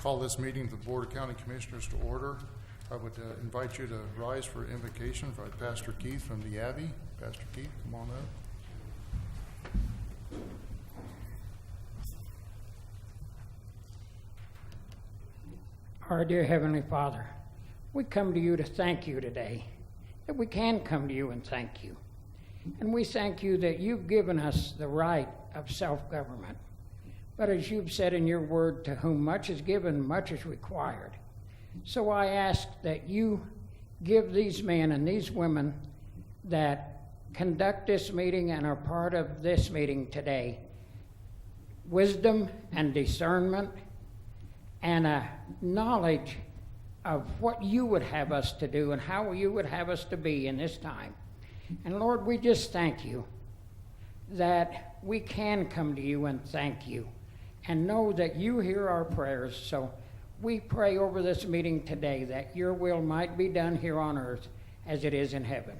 Call this meeting of the Board of County Commissioners to order. I would invite you to rise for invocation by Pastor Keith from the Abbey. Pastor Keith, come on up. Our dear Heavenly Father, we come to you to thank you today, that we can come to you and thank you. And we thank you that you've given us the right of self-government. But as you've said in your word, to whom much is given, much is required. So I ask that you give these men and these women that conduct this meeting and are part of this meeting today wisdom and discernment and a knowledge of what you would have us to do and how you would have us to be in this time. And Lord, we just thank you that we can come to you and thank you and know that you hear our prayers. So we pray over this meeting today that your will might be done here on earth as it is in heaven.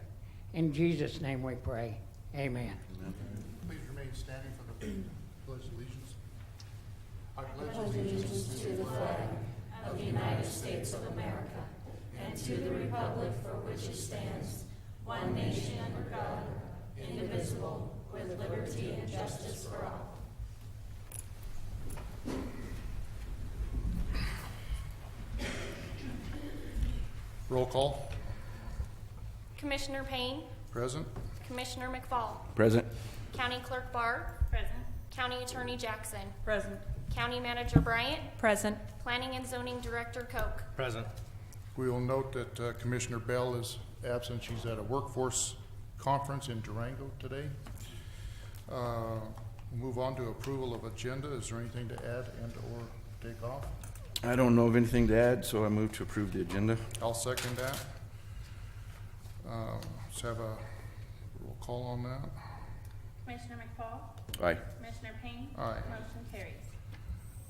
In Jesus' name we pray. Amen. Amen. Please remain standing for the pledge of allegiance. I pledge allegiance to the flag of the United States of America and to the republic for which it stands, one nation under God, indivisible, with liberty and justice for all. Roll call. Commissioner Payne. Present. Commissioner McFall. Present. County Clerk Barr. Present. County Attorney Jackson. Present. County Manager Bryant. Present. Planning and Zoning Director Koch. Present. We will note that Commissioner Bell is absent. She's at a workforce conference in Durango today. Move on to approval of agenda. Is there anything to add and or take off? I don't know of anything to add, so I move to approve the agenda. I'll second that. Let's have a roll call on that. Commissioner McFall. Aye. Commissioner Payne. Aye. Motion carries.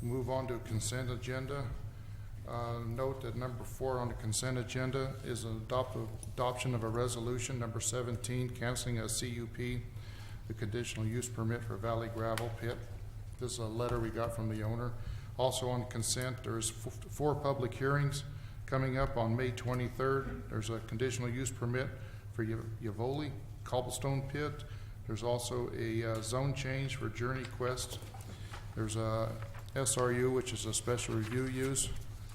Move on to consent agenda. Note that number 4 on the consent agenda is adoption of a resolution, number 17, canceling a CUP, the conditional use permit for Valley Gravel Pit. This is a letter we got from the owner. Also on consent, there's 4 public hearings coming up on May 23rd. There's a conditional use permit for Yavoli Cobblestone Pit. There's also a zone change for Journey Quest. There's a SRU, which is a special review use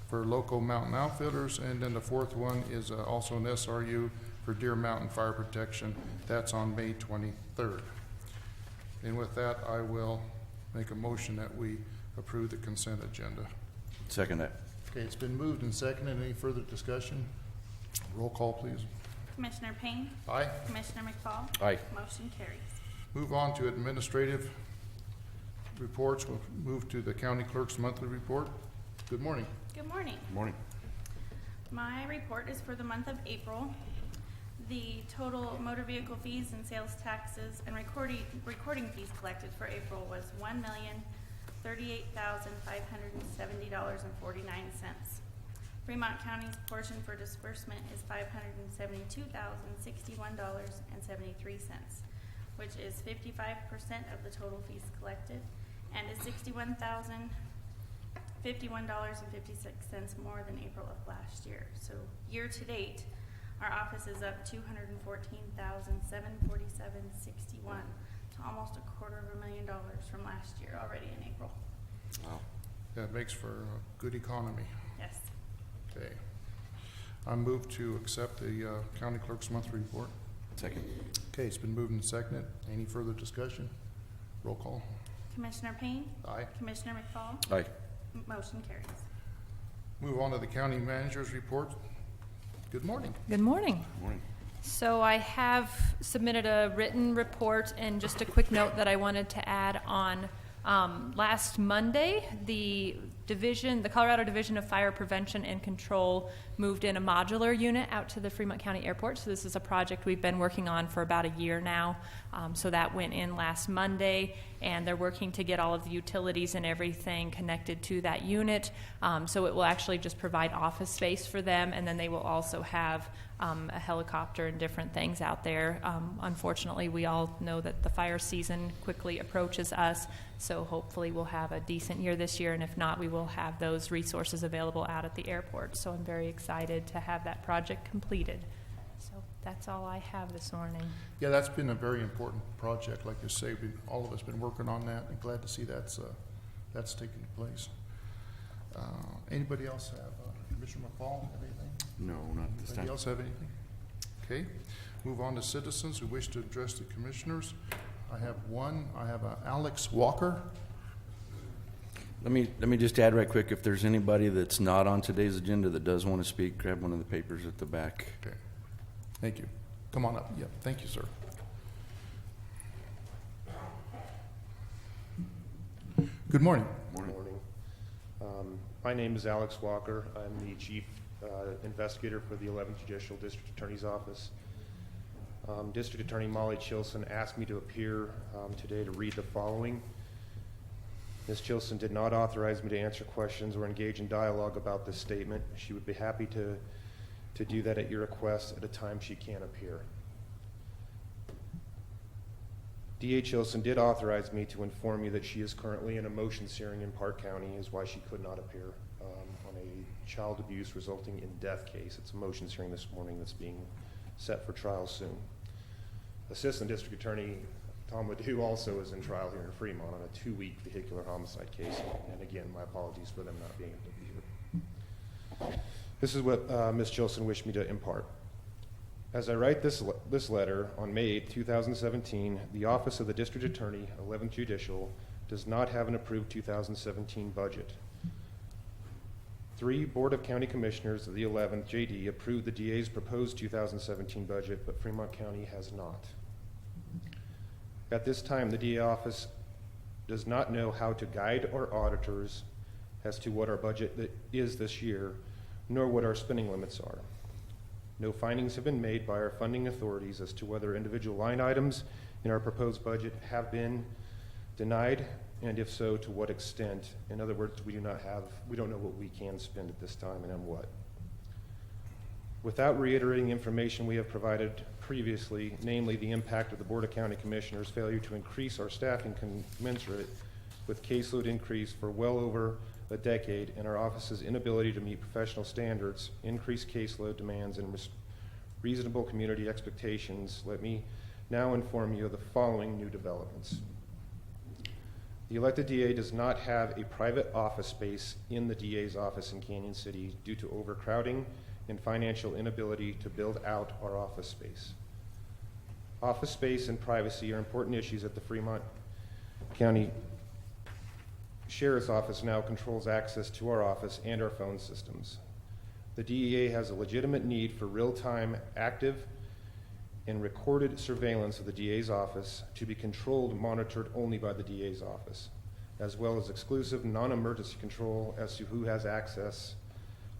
for Loco Mountain Outfitters, and then the 4th one is also an SRU for Deer Mountain Fire Protection. That's on May 23rd. And with that, I will make a motion that we approve the consent agenda. Second that. Okay, it's been moved and seconded. Any further discussion? Roll call, please. Commissioner Payne. Aye. Commissioner McFall. Aye. Motion carries. Move on to administrative reports. We'll move to the county clerk's monthly report. Good morning. Good morning. Good morning. My report is for the month of April. The total motor vehicle fees and sales taxes and recording fees collected for April was $1,038,570.49. Fremont County's portion for disbursement is $572,061.73, which is 55% of the total fees collected, and is $61,051.56 more than April of last year. So year to date, our office is up $214,747.61 to almost $250,000 from last year already in April. Wow. That makes for a good economy. Yes. Okay. I move to accept the county clerk's monthly report. Second. Okay, it's been moved and seconded. Any further discussion? Roll call. Commissioner Payne. Aye. Commissioner McFall. Aye. Motion carries. Move on to the county manager's report. Good morning. Good morning. Good morning. So I have submitted a written report, and just a quick note that I wanted to add on. Last Monday, the Colorado Division of Fire Prevention and Control moved in a modular unit out to the Fremont County Airport. So this is a project we've been working on for about a year now. So that went in last Monday, and they're working to get all of the utilities and everything connected to that unit. So it will actually just provide office space for them, and then they will also have a helicopter and different things out there. Unfortunately, we all know that the fire season quickly approaches us, so hopefully we'll have a decent year this year, and if not, we will will have those resources available out at the airport. So I'm very excited to have that project completed. So that's all I have this morning. Yeah, that's been a very important project. Like you say, all of us been working on that, and glad to see that's taking place. Anybody else have, Commissioner McFall, have anything? No, not this Anybody time. else have anything? Okay, move on to citizens who wish to address the commissioners. I have one. I have Alex Walker. Let me just add right quick, if there's anybody that's not on today's agenda that does want to speak, grab one of the papers at the back. Okay, thank you. Come on up. Yeah, thank you, sir. Good morning. Morning. My name is Alex Walker. I'm the Chief Investigator for the 11th Judicial District Attorney's Office. District Attorney Molly Chilson asked me to appear today to read the following. Ms. Chilson did not authorize me to answer questions or engage in dialogue about this statement. She would be happy to do that at your request at a time she can appear. D.A. Chilson did authorize me to inform you that she is currently in a motions hearing in Park County, is why she could not appear on a child abuse resulting in death case. It's a motions hearing this morning that's being set for trial soon. Assistant District Attorney Tom Ledoux also is in trial here in Fremont on a 2-week vehicular homicide case. And again, my apologies for them not being able to be here. This is what Ms. Chilson wished me to impart. As I write this letter on May 8, 2017, the Office of the District Attorney, 11th Judicial, does not have an approved 2017 budget. 3 Board of County Commissioners of the 11th JD approved the DA's proposed 2017 budget, but Fremont County has not. At this time, the DA office does not know how to guide our auditors as to what our budget is this year, nor what our spending limits are. No findings have been made by our funding authorities as to whether individual line items in our proposed budget have been denied, and if so, to what extent. In other words, we don't know what we can spend at this time and on what. Without reiterating information we have provided previously, namely the impact of the Board of County Commissioners' failure to increase our staffing commensurate with caseload increase for well over a decade, and our office's inability to meet professional standards, increased caseload demands, and reasonable community expectations, let me now inform you of the following new developments. The elected DA does not have a private office space in the DA's office in Canyon City due to overcrowding and financial inability to build out our office space. Office space and privacy are important issues at the Fremont County Sheriff's Office now controls access to our office and our phone systems. The DEA has a legitimate need for real-time, active, and recorded surveillance of the DA's office to be controlled and monitored only by the DA's office, as well as exclusive non-emergency control as to who has access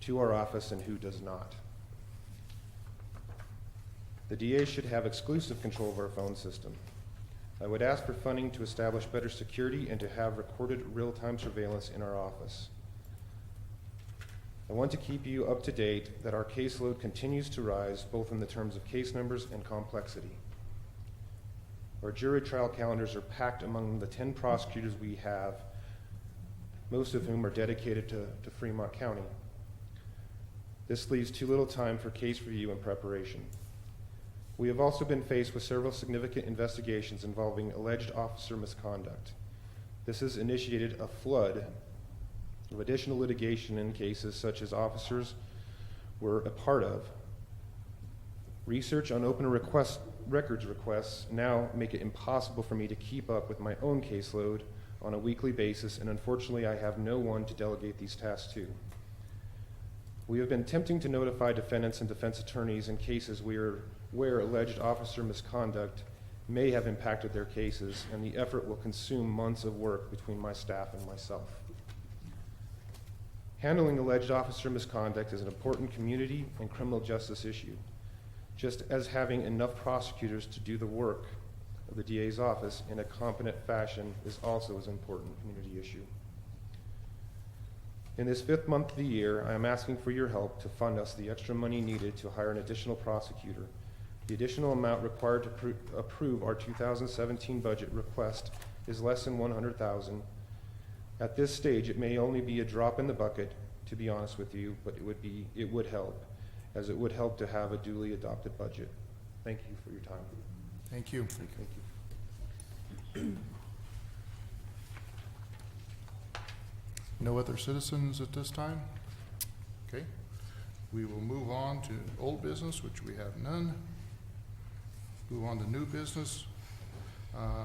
to our office and who does not. The DA should have exclusive control of our phone system. I would ask for funding to establish better security and to have recorded real-time surveillance in our office. I want to keep you up to date that our caseload continues to rise, both in the terms of case numbers and complexity. Our jury trial calendars are packed among the 10 prosecutors we have, most of whom are dedicated to Fremont County. This leaves too little time for case review and preparation. We have also been faced with several significant investigations involving alleged officer misconduct. This has initiated a flood of additional litigation in cases such as officers were a part of. Research on open records requests now make it impossible for me to keep up with my own caseload on a weekly basis, and unfortunately I have no one to delegate these tasks to. We have been attempting to notify defendants and defense attorneys in cases where alleged officer misconduct may have impacted their cases, and the effort will consume months of work between my staff and myself. Handling alleged officer misconduct is an important community and criminal justice issue, just as having enough prosecutors to do the work of the DA's office in a competent fashion is also an important community issue. In this 5th month of the year, I am asking for your help to fund us the extra money needed to hire an additional prosecutor. The additional amount required to approve our 2017 budget request is less than $100,000. At this stage, it may only be a drop in the bucket, to be honest with you, but it would help, as it would help to have a duly adopted budget. Thank you for your time. Thank you. Thank you. No other citizens at this time? Okay. We will move on to old business, which we have none. Move on to new business.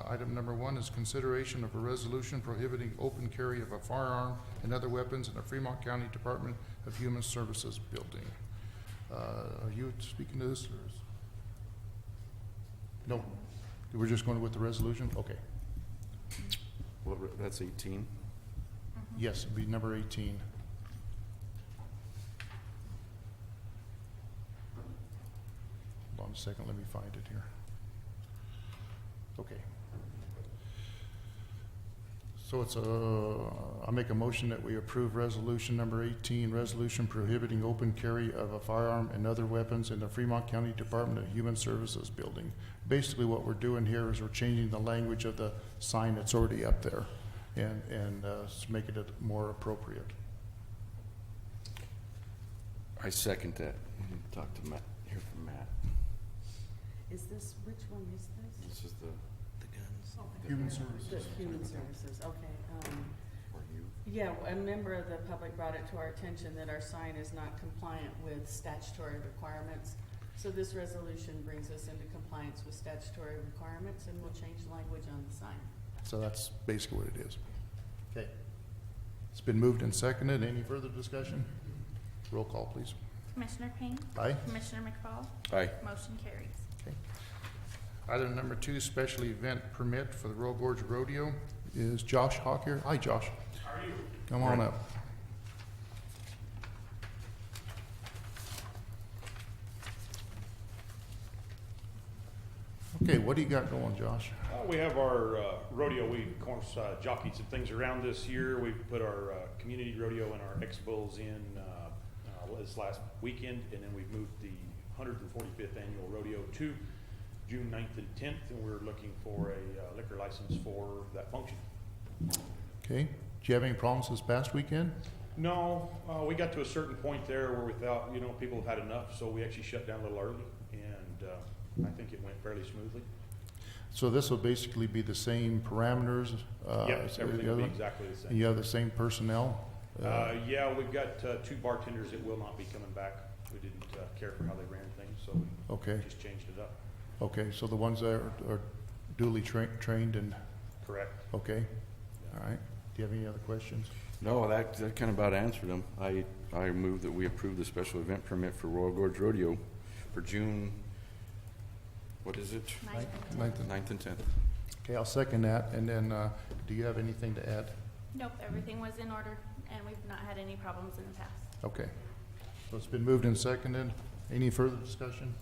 Item number 1 is consideration of a resolution prohibiting open carry of a firearm and other weapons in the Fremont County Department of Human Services building. Are you speaking to this? Or no. We're just going with the resolution? Okay. Well, that's 18. Yes, it'd be number 18. Hold on a second, let me find it here. Okay. So it's I make a motion that we approve resolution number 18, resolution prohibiting open carry of a firearm and other weapons in the Fremont County Department of Human Services building. Basically what we're doing here is we're changing the language of the sign that's already up there and making it more appropriate. I second that. Talk to Matt, hear from Matt. Is this, which one is this? This is the guns. Oh, Human The Services. Human Services, okay. Or you. Yeah, a member of the public brought it to our attention that our sign is not compliant with statutory requirements. So this resolution brings us into compliance with statutory requirements, and we'll change the language on the sign. So that's basically what it is. Okay. It's been moved and seconded. Any further discussion? Roll call, please. Commissioner Payne? Aye. Commissioner McFall? Aye. Motion carries. Okay. Item number 2, special event permit for the Royal Gorge Rodeo. Is Josh Hawk here? Hi, Josh. How are you? Come on up. Okay, what do you got going, Josh? We have our rodeo. We, of course, jockeyed some things around this year. We've put our community rodeo and our X-Bulls in this last weekend, and then we've moved the 145th annual rodeo to June 9th and 10th, and we're looking for a liquor license for that function. Okay. Do you have any problems this past weekend? No, we got to a certain point there where we thought, people have had enough, so we actually shut down a little early, and I think it went fairly smoothly. So this will basically be the same parameters? Yes, as everything the will be other? exactly the And same. you have the same personnel? Yeah, we've got 2 bartenders that will not be coming back. We didn't care for how they ran things, so we Okay, just changed it up. okay, so the ones that are duly trained and, Correct. okay, all right. Do you have any other questions? No, that kind of about answered them. I move that we approve the special event permit for Royal Gorge Rodeo for June, what is it? 9th and- 9th and 10th. Okay, I'll second that, and then, do you have anything to add? Nope, everything was in order, and we've not had any problems in the past. Okay. So it's been moved and seconded. Any further discussion?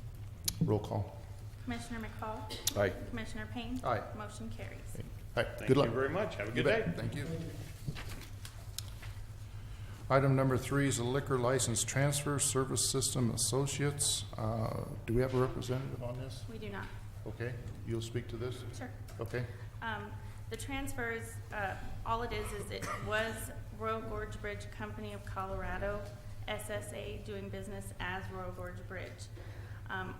Roll call. Commissioner McFall? Aye. Commissioner Payne? Aye. Motion carries. All right, Thank good you luck. very much. Have a You good bet. day. Thank you. Item number 3 is a liquor license transfer, Service System Associates. Do we have a representative on this? We do not. Okay, you'll speak to this? Sure. Okay, The transfers, all it is it was Royal Gorge Bridge Company of Colorado, SSA, doing business as Royal Gorge Bridge.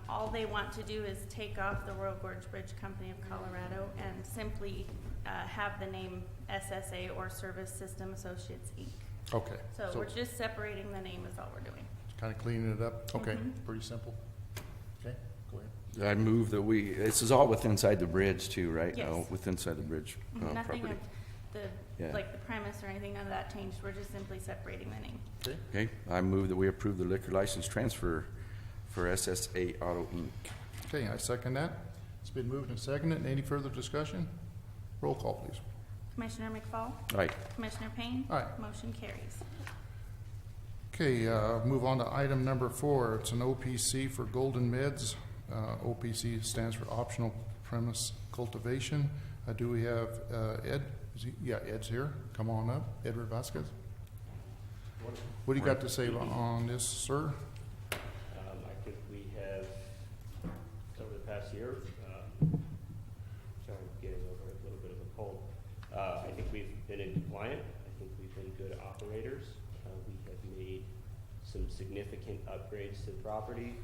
All they want to do is take off the Royal Gorge Bridge Company of Colorado and simply have the name SSA or Service System Associates, Inc. okay. So we're just separating the name is all we're doing. Kind of cleaning it up? Okay, Mhm. pretty simple. Okay, go ahead. I move that this is all with inside the bridge too, right? Yes. No, with inside the bridge Nothing property. of the, Yeah. like the premise or anything of that changed. We're just simply separating the name. Okay, Okay, I move that we approve the liquor license transfer for SSA Auto Inc. okay, I second that. It's been moved and seconded. Any further discussion? Roll call, please. Commissioner McFall? Aye. Commissioner Payne? Aye. Motion carries. Okay, move on to item number 4. It's an OPC for Golden Meds. OPC stands for Optional Premise Cultivation. Do we have Ed? Yeah, Ed's here. Come on up. Edward Vasquez. What do you got to say on this, sir? I think we have, over the past year, sorry, getting over a little bit of a cold. I think we've been in compliant significant upgrades to the property.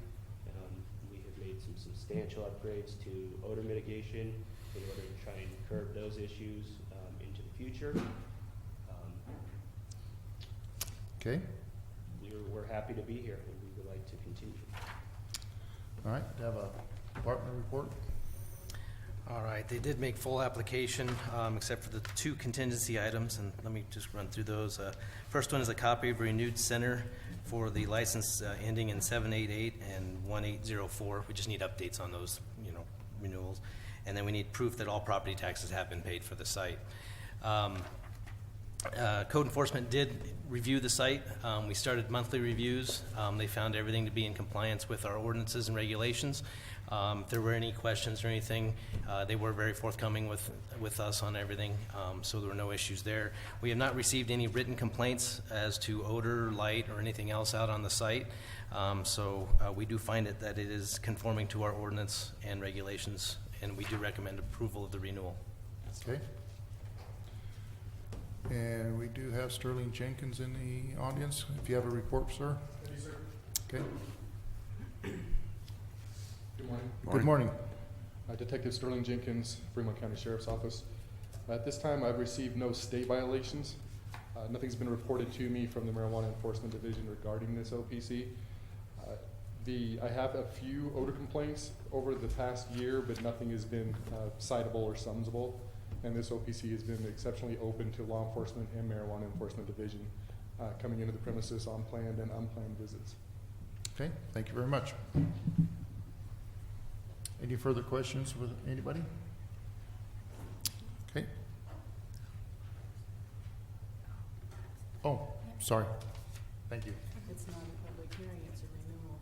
We have made some substantial upgrades to odor mitigation in order to try and curb those issues into the future. Okay, We're happy to be here, and we would like to continue. all right, have a department report? All right, they did make full application, except for the 2 contingency items, and let me just run through those. First one is a copy of renewed center for the license ending in 788 and 1804. We just need updates on those, renewals. And then we need proof that all property taxes have been paid for the site. Code enforcement did review the site. We started monthly reviews. They found everything to be in compliance with our ordinances and regulations. If there were any questions or anything, they were very forthcoming with us on everything, so there were no issues there. We have not received any written complaints as to odor, light, or anything else out on the site. So we do find that it is conforming to our ordinance and regulations, and we do recommend approval of the renewal. Okay. And we do have Sterling Jenkins in the audience. If you have a report, sir. Thank you, sir. Okay. Good morning. Good morning. Detective Sterling Jenkins, Fremont County Sheriff's Office. At this time, I've received no state violations. Nothing's been reported to me from the Marijuana Enforcement Division regarding this OPC. I have a few odor complaints over the past year, but nothing has been citable or sumsable. And this OPC has been exceptionally open to law enforcement and Marijuana Enforcement Division coming into the premises on planned and unplanned visits. Okay, thank you very much. Any further questions with anybody? Okay. Oh, sorry. Thank you. It's not a public hearing, it's a renewal.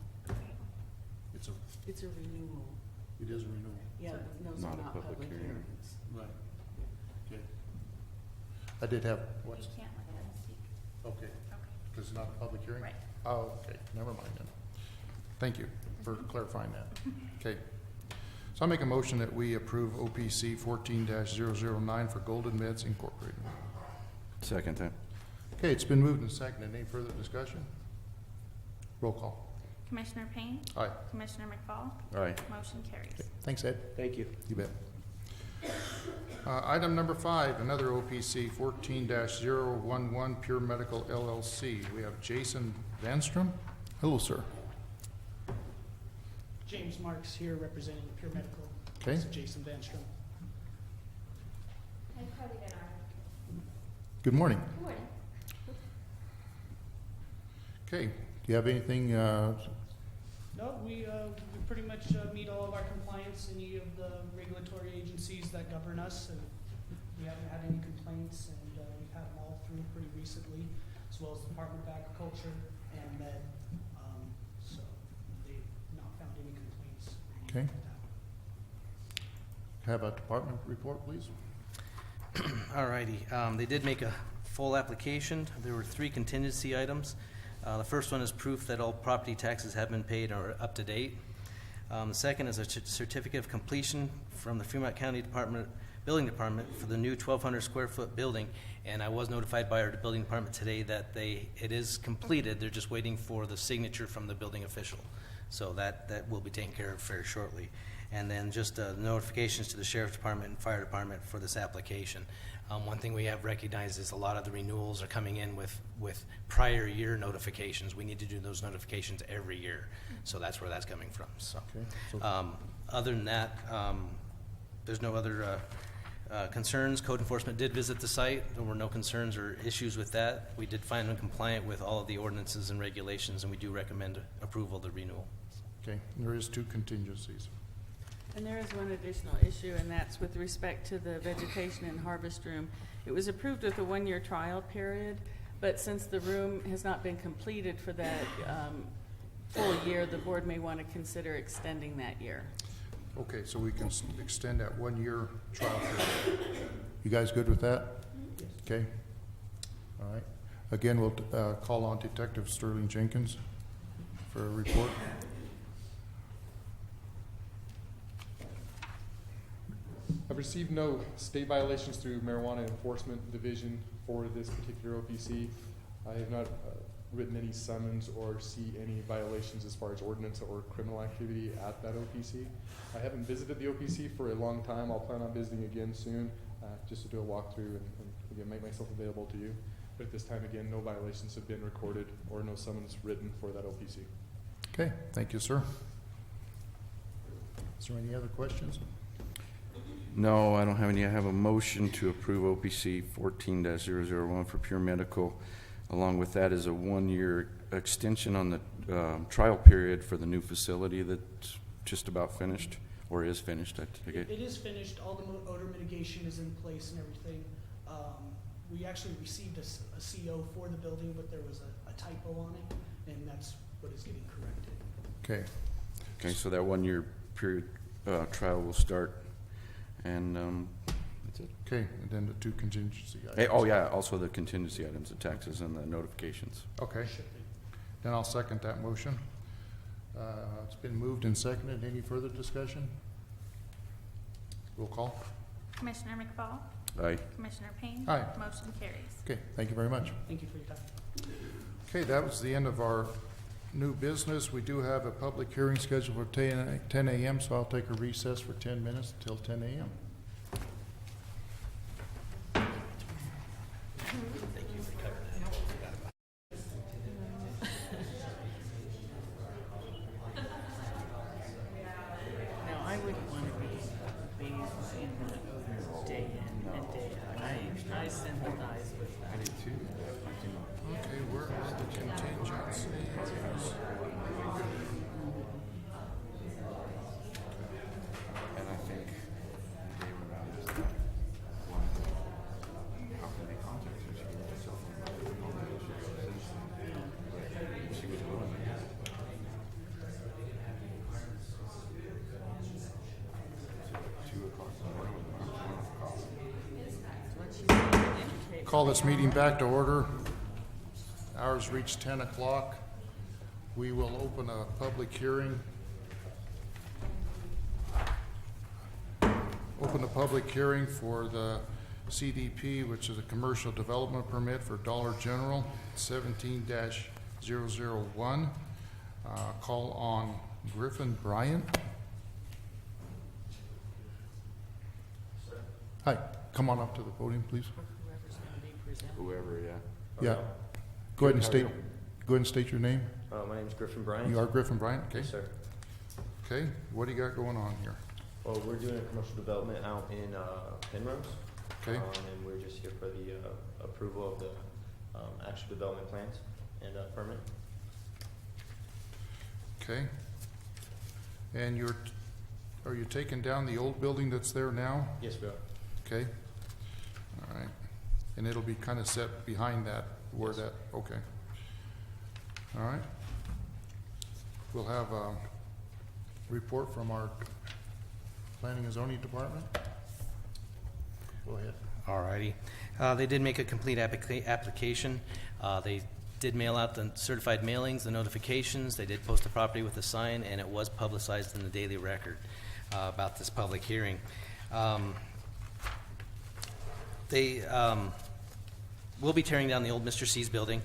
It's a, It's a renewal. it is a renewal. Yeah, those are not public hearings. Right. Okay. I did have, You what's, can't let them speak. okay, Okay. because it's not a public hearing? Right. Oh, okay, never mind then. Thank you for clarifying that. Okay. So I make a motion that we approve OPC 14-009 for Golden Meds Incorporated. Second time. Okay, it's been moved and seconded. Any further discussion? Roll call. Commissioner Payne? Aye. Commissioner McFall? Aye. Motion carries. Okay, thanks, Ed. Thank you. You bet. Item number 5, another OPC 14-011 Pure Medical LLC. We have Jason Vanstrom. Hello, sir. James Marks here representing Pure Medical. Okay. This is Jason Vanstrom. Good morning. Good morning. Okay, do you have anything, No, we pretty much meet all of our compliance, any of the regulatory agencies that govern us, and we haven't had any complaints, and we've had them all through pretty recently, as well as the Department of Agriculture and Med. So they've not found any complaints. or anything Okay. like that. have a department report, please? All righty, they did make a full application. There were 3 contingency items. The first one is proof that all property taxes have been paid or are up to date. The second is a certificate of completion from the Fremont County Building Department for the new 1,200 square foot building. And I was notified by our building department today that it is completed. They're just waiting for the signature from the building official. So that will be taken care of very shortly. And then just notifications to the Sheriff's Department and Fire Department for this application. One thing we have recognized is a lot of the renewals are coming in with prior year notifications. We need to do those notifications every year. So that's where that's coming from. So, Okay, so- other than that, there's no other concerns. Code enforcement did visit the site. There were no concerns or issues with that. We did find them compliant with all of the ordinances and regulations, and we do recommend approval of the renewal. Okay, there is 2 contingencies. And there is one additional issue, and that's with respect to the vegetation and harvest room. It was approved with a 1-year trial period, but since the room has not been completed for that full year, the board may want to consider extending that year. Okay, so we can extend that 1-year trial period. You guys good with that? Okay. All right. Again, we'll call on Detective Sterling Jenkins for a report. I've received no state violations through Marijuana Enforcement Division for this particular OPC. I have not written any summons or see any violations as far as ordinance or criminal activity at that OPC. I haven't visited the OPC for a long time. I'll plan on visiting again soon, just to do a walkthrough and again, make myself available to you. But at this time, again, no violations have been recorded or no summons written for that OPC. Okay, thank you, sir. Is there any other questions? No, I don't have any. I have a motion to approve OPC 14-001 for Pure Medical. Along with that is a 1-year extension on the trial period for the new facility that's just about finished, or is finished, I take it. It is finished. All the odor mitigation is in place and everything. We actually received a CO for the building, but there was a typo on it, and that's what is getting corrected. Okay, Okay, so that 1-year period trial will start, and that's it. okay, and then the two contingency items. Hey, oh yeah, also the contingency items, the taxes and the notifications. Okay, then I'll second that motion. It's been moved and seconded. Any further discussion? Roll call. Commissioner McFall? Aye. Commissioner Payne? Aye. Motion carries. Okay, thank you very much. Thank you for your time. Okay, that was the end of our new business. We do have a public hearing scheduled for 10 a.m., so I'll take a recess for 10 minutes until 10 a.m. Now, I wouldn't want to be bathed in that odor day in and day out. I sympathize with that. I do too. Okay, where are the contingencies? And I think they were around this time. One, how can they contact her? She gave her cell phone number. But she was willing to have it. 2 o'clock in the morning when the mom called. Call this meeting back to order. Hours reached 10 o'clock. We will open a public hearing. Open the public hearing for the CDP, which is a commercial development permit for Dollar General, 17-001. Call on Griffin Bryant. Hi, come on up to the podium, please. Whoever's going to be presenting. Whoever, yeah. Yeah. Go ahead and state your name. My name's Griffin Bryant. You are Griffin Bryant? Okay. Yes, sir. Okay, what do you got going on here? Well, we're doing a commercial development out in Penrose. Okay. And we're just here for the approval of the actual development plans and permit. Okay. And are you taking down the old building that's there now? Yes, we are. Okay. All right. And it'll be kind of set behind that, where Yes. that, okay. All right. We'll have a report from our planning and zoning department. Go ahead. Alrighty. They did make a complete application. They did mail out the certified mailings, the notifications. They did post the property with a sign, and it was publicized in the Daily Record about this public hearing. They will be tearing down the old Mr. C's building.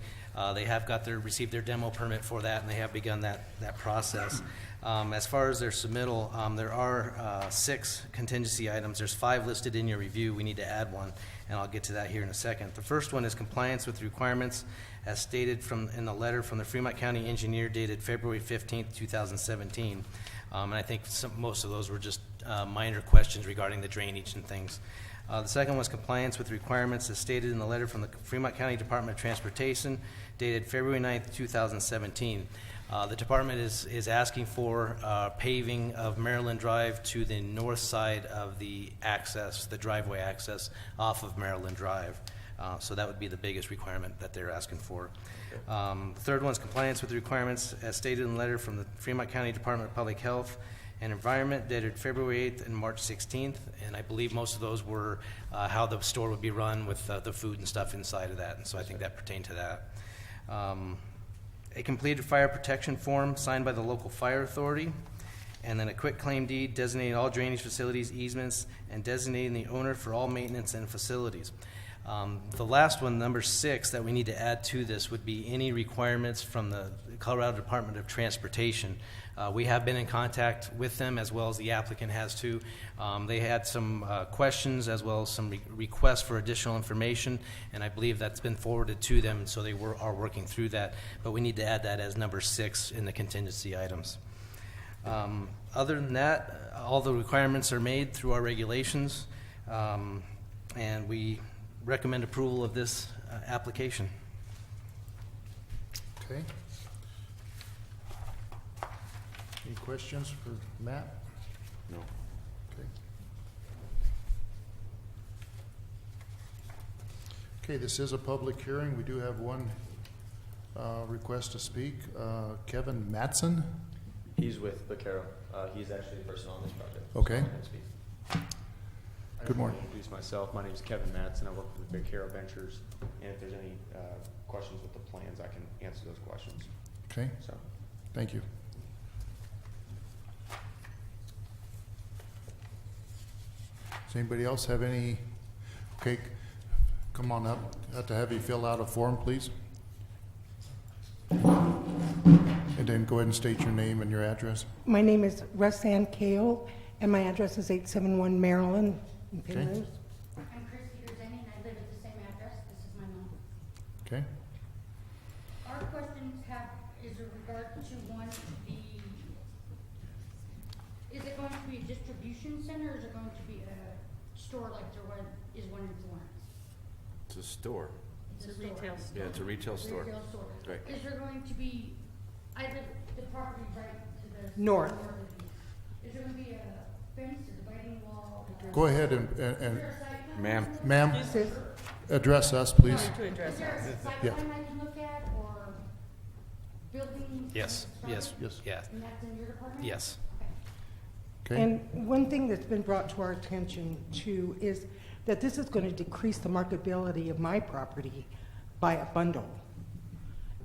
They have received their demo permit for that, and they have begun that process. As far as their submittal, there are 6 contingency items. There's 5 listed in your review. We need to add one, and I'll get to that here in a second. The first one is compliance with requirements as stated in the letter from the Fremont County engineer dated February 15th, 2017. And I think most of those were just minor questions regarding the drainage and things. The second was compliance with requirements as stated in the letter from the Fremont County Department of Transportation dated February 9th, 2017. The department is asking for paving of Maryland Drive to the north side of the driveway access off of Maryland Drive. So that would be the biggest requirement that they're asking for. The third one is compliance with the requirements as stated in the letter from the Fremont County Department of Public Health and Environment dated February 8th and March 16th, and I believe most of those were how the store would be run with the food and stuff inside of that, and so I think that pertained to that. A completed fire protection form signed by the local fire authority, and then a quick claim deed designating all drainage facilities, easements, and designating the owner for all maintenance and facilities. The last one, number 6, that we need to add to this would be any requirements from the Colorado Department of Transportation. We have been in contact with them, as well as the applicant has too. They had some questions as well as some requests for additional information, and I believe that's been forwarded to them, so they are working through that. But we need to add that as number 6 in the contingency items. Other than that, all the requirements are made through our regulations, and we recommend approval of this application. Okay. Any questions for Matt? No. Okay. Okay, this is a public hearing. We do have one request to speak. Kevin Mattson? He's with Vaquero. He's actually the person on this project. Okay. So I'm gonna speak. Good morning. I introduce myself. My name is Kevin Matson. I work with Vaquero Ventures, and if there's any questions with the plans, I can answer those questions. Okay, So, thank you. Does anybody else have any? Okay, come on up. I have to have you fill out a form, please. And then go ahead and state your name and your address. My name is Russanne Kale, and my address is 871 Maryland in Okay. Penrose. I'm Christy Grzeni, and I live at the same address. This is my mom. Okay, Our questions is in regard to one, is it going to be a distribution center, or is it going to be a store like there is one in Florence? It's a store. It's a retail store. Yeah, it's a retail store. Retail store. Right. Is there going to be, I live, the property right to the. North. of me. Is there going to be a fence, a dividing wall? go ahead and Is there a site plan? ma'am, This is- address us, please. To address Is there us. a site Yeah. plan I can look at, or building? Yes, yes, Yes. yeah, And that's in your department? yes. Okay, And one thing that's been brought to our attention too is that this is going to decrease the marketability of my property by a bundle.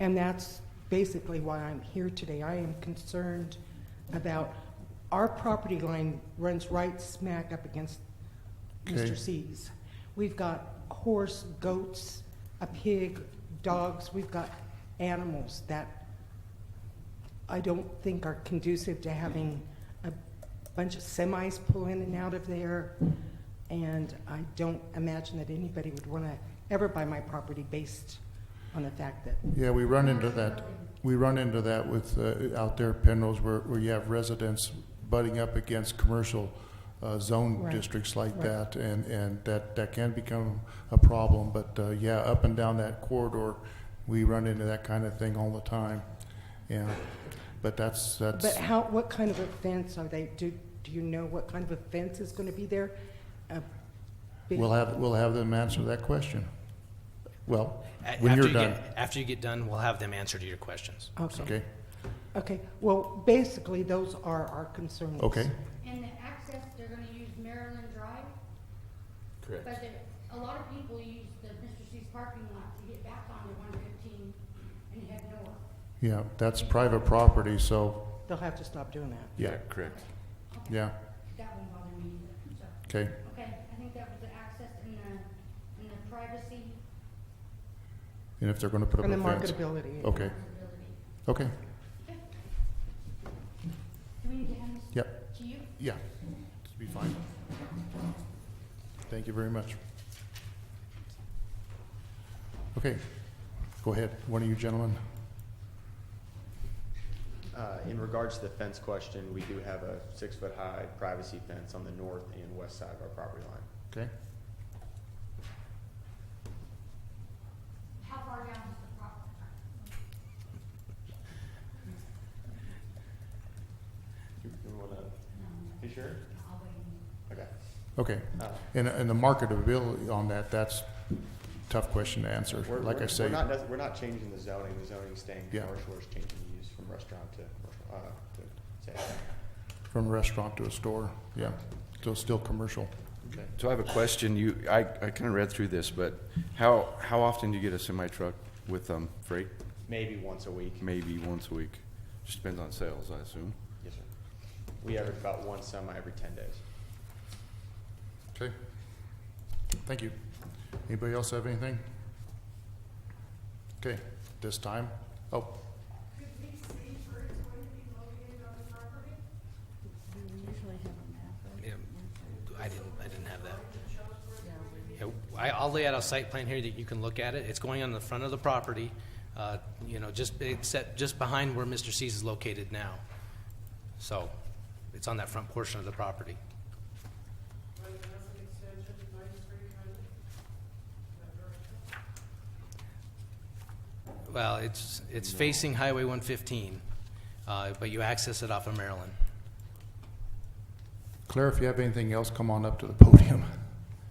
And that's basically why I'm here today. I am concerned about our property line runs right smack up against Okay. Mr. C's. We've got horse, goats, a pig, dogs. We've got animals that I don't think are conducive to having a bunch of semis pull in and out of there. And I don't imagine that anybody would want to ever buy my property based on the fact that yeah, we run into that. We run into that with, out there at Penrose, where you have residents butting up against commercial zone Right. districts like Right. that, and that can become a problem. But yeah, up and down that corridor, we run into that kind of thing all the time. Yeah, but that's. But what kind of a fence are they, do you know what kind of a fence is going to be there? A big- We'll have them answer that question. Well, A- when after you're you done. After you get done, we'll have them answer to your questions. Okay, Okay, well, basically, those are our concerns. okay, And the access, they're gonna use Maryland Drive, Correct. but a lot of people use the Mr. C's parking lot to get back onto 115 and head north. yeah, that's private property, so, They'll have to stop doing that. yeah, Correct. Okay. yeah, That won't bother me either, so. okay. Okay, I think that was the access and the privacy. And if they're gonna put up And a the fence. marketability. Okay, Accessibility. okay, Do we need to hand this yep, to you? yeah, it'll be fine. Thank you very much. Okay, go ahead, one of you gentlemen. In regards to the fence question, we do have a 6-foot-high privacy fence on the north and west side of our property line. Okay, How far down is the property? You wanna, you sure? I'll wait. Okay. okay. And the marketability on that, that's a tough question to answer. Like I say, We're not changing the zoning. The zoning's staying Yeah. commercial. We're just changing the use from restaurant to sales. from a restaurant to a store, yeah, so it's still commercial. Okay. So I have a question. I kind of read through this, but how often do you get a semi truck with freight? Maybe once a week. Maybe once a week. Just depends on sales, I assume. Yes, sir. We average about one semi every 10 days. Okay, thank you. Anybody else have anything? Okay, this time, oh, Could we see where it's going to be located on the property? We usually have a map of. Yeah, I didn't have that. Yeah, Yeah, I'll lay out a site plan here that you can look at it. It's going on the front of the property, you know, just behind where Mr. C's is located now. So, it's on that front portion of the property. Well, it's facing Highway 115, but you access it off of Maryland. Claire, if you have anything else, come on up to the podium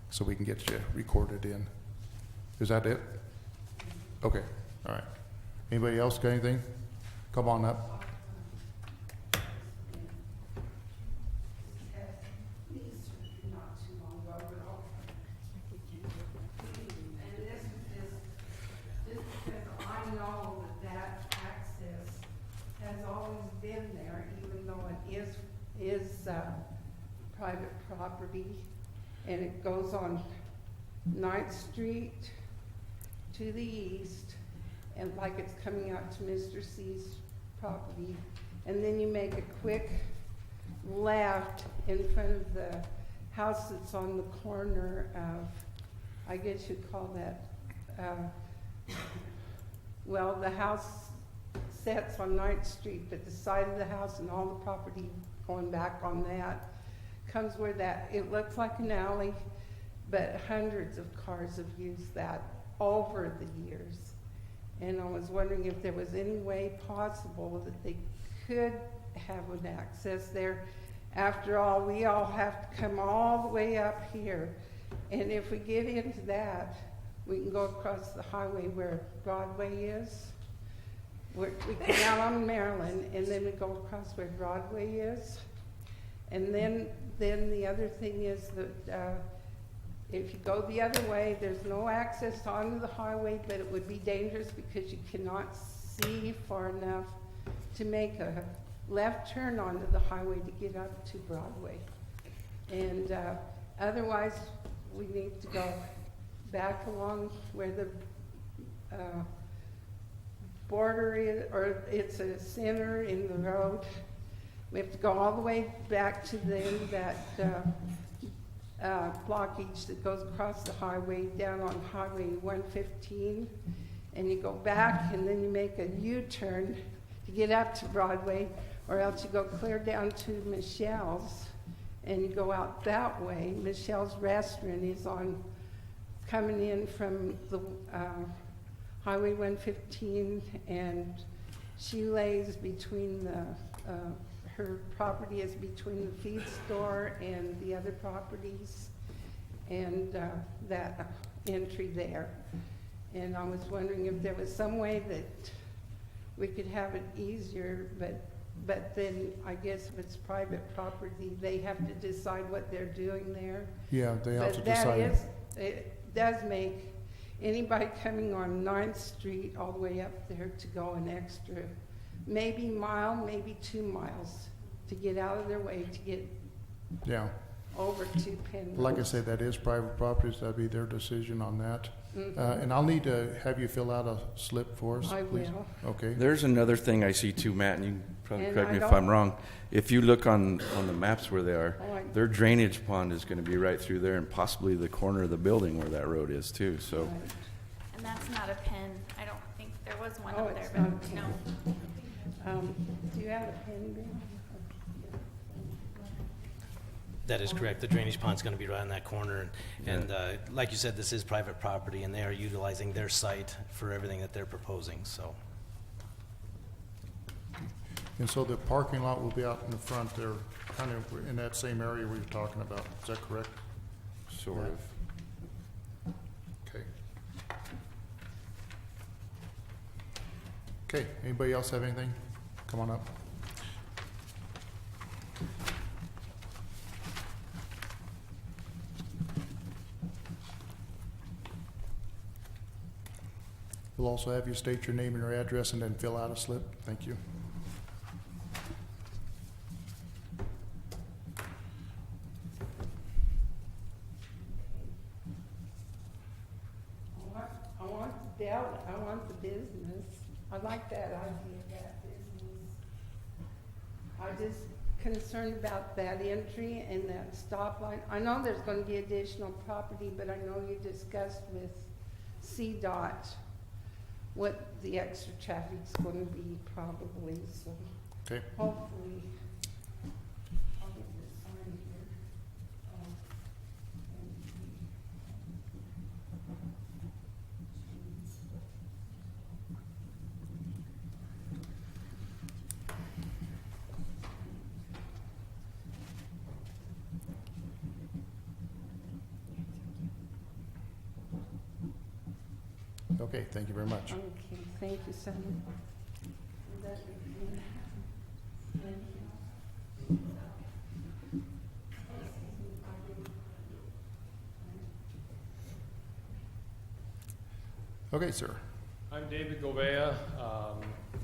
so we can get you recorded in. Is that it? Okay, all right. Anybody else got anything? Come on up. Is private property, and it goes on 9th Street to the east, and like it's coming out to Mr. C's property, and then you make a quick left in front of the house that's on the corner of, I guess you'd call that, well, the house sets on 9th Street, but the side of the house and all the property going back on that comes where that, it looks like an alley, but hundreds of cars have used that over the years. And I was wondering if there was any way possible that they could have an access there. After all, we all have to come all the way up here. And if we get into that, we can go across the highway where Broadway is. We come out on Maryland, and then we go across where Broadway is. And then the other thing is that if you go the other way, there's no access onto the highway, but it would be dangerous because you cannot see far enough to make a left turn onto the highway to get up to Broadway. And otherwise, we need to go back along where the border is, or it's a center in the road. We have to go all the way back to the end of that blockage that goes across the highway down on Highway 115, and you go back and then you make a U-turn to get up to Broadway, or else you go clear down to Michelle's and you go out that way. Michelle's restaurant is on coming in from the Highway 115, and she lays between the her property is between the feed store and the other properties, and that entry there. And I was wondering if there was some way that we could have it easier, but then I guess if it's private property, they have to decide what they're doing there. Yeah, they have to But decide. it does make anybody coming on 9th Street all the way up there to go an extra, maybe mile, maybe 2 miles to get out of their way to get Yeah. over to Penn. Like I said, that is private property, so that'd be their decision on that. And I'll need to have you fill out a slip for us, I please. will. Okay. There's another thing I see too, Matt, and you can probably And correct me I if I'm don't- wrong. If you look on the maps where they are, Oh, I- their drainage pond is gonna be right through there and possibly the corner of the building where that road is too, so. Right. And that's not a pen. I don't think there was one Oh, over there, it's but not a pen. no. Do you have a pen, Ben? That is correct. The drainage pond's going to be right in that corner. And like you said, this is private property, and they are utilizing their site for everything that they're proposing, so. And so the parking lot will be out in the front there, kind of in that same area we were talking about. Is that correct? Sort of. Okay. Okay, anybody else have anything? Come on up. We'll also have you state your name and your address and then fill out a slip. Thank you. Well, I want the business. I like that idea of that business. I'm just concerned about that entry and that stoplight. I know there's gonna be additional property, but I know you discussed with CDOT what the extra traffic's gonna be probably, so Okay. hopefully. I'll get this sign here. Okay, thank you very much. Okay, thank you, Simon. Is that Okay, sir. I'm David Govea,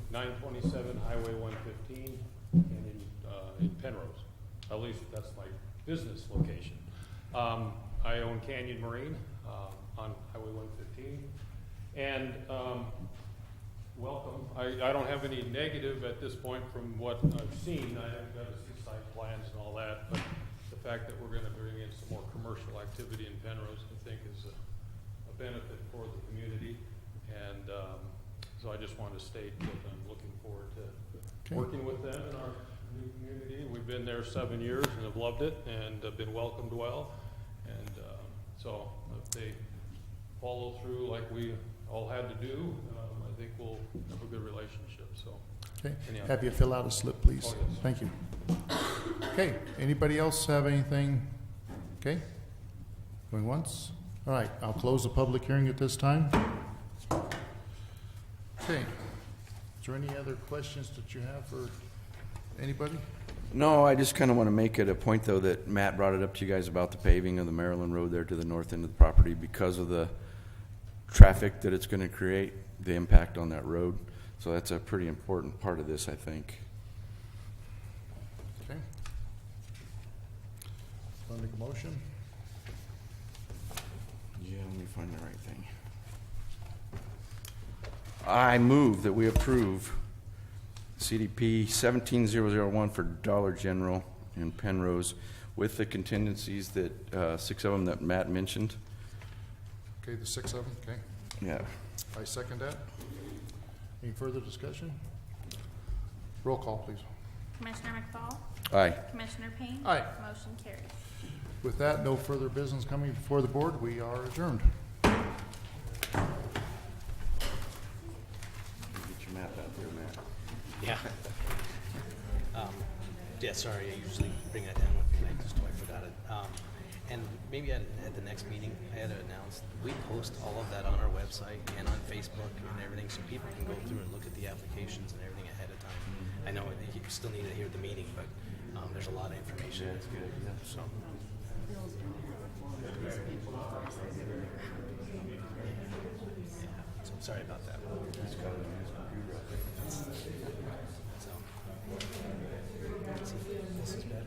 927 Highway 115, and in Penrose. At least that's my business location. I own Canyon Marine on Highway 115, and welcome. I don't have any negative at this point from what I've seen. I haven't got to see site plans and all that, but the fact that we're going to bring in some more commercial activity in Penrose, I think, is a benefit for the community. And so I just wanted to state that I'm looking forward to working with them in our new community. We've been there 7 years and have loved it and have been welcomed well. And so if they follow through like we all had to do, I think we'll have a good relationship. So, Okay. anyhow. Have you fill out a slip, please? Oh, yes. Thank you. Okay, anybody else have anything? Okay, going once? All right, I'll close the public hearing at this time. Okay, is there any other questions that you have for anybody? No, I just kind of want to make it a point, though, that Matt brought it up to you guys about the paving of the Maryland Road there to the north end of the property because of the traffic that it's going to create, the impact on that road. So that's a pretty important part of this, I think. Okay. Want to make a motion? Yeah, let me find the right thing. I move that we approve CDP 17001 for Dollar General in Penrose with the contingencies that, 6 of them that Matt mentioned. Okay, the 6 of them, okay. Yeah. I second that. Any further discussion? Roll call, please. Commissioner McFall? Aye. Commissioner Payne? Aye. Motion carries. With that, no further business coming before the board. We are adjourned. Get your map out there, Matt. Yeah. Yeah, sorry, I usually bring that down with me, and I just totally forgot it. And maybe at the next meeting, I had to announce, we post all of that on our website and on Facebook and everything, so people can go through and look at the applications and everything ahead of time. I know you still need to hear the meeting, but there's a lot of information. Yeah, that's good. Yeah. So. Yeah, so I'm sorry about that. He's got it on his computer, I think. So, see, this is better.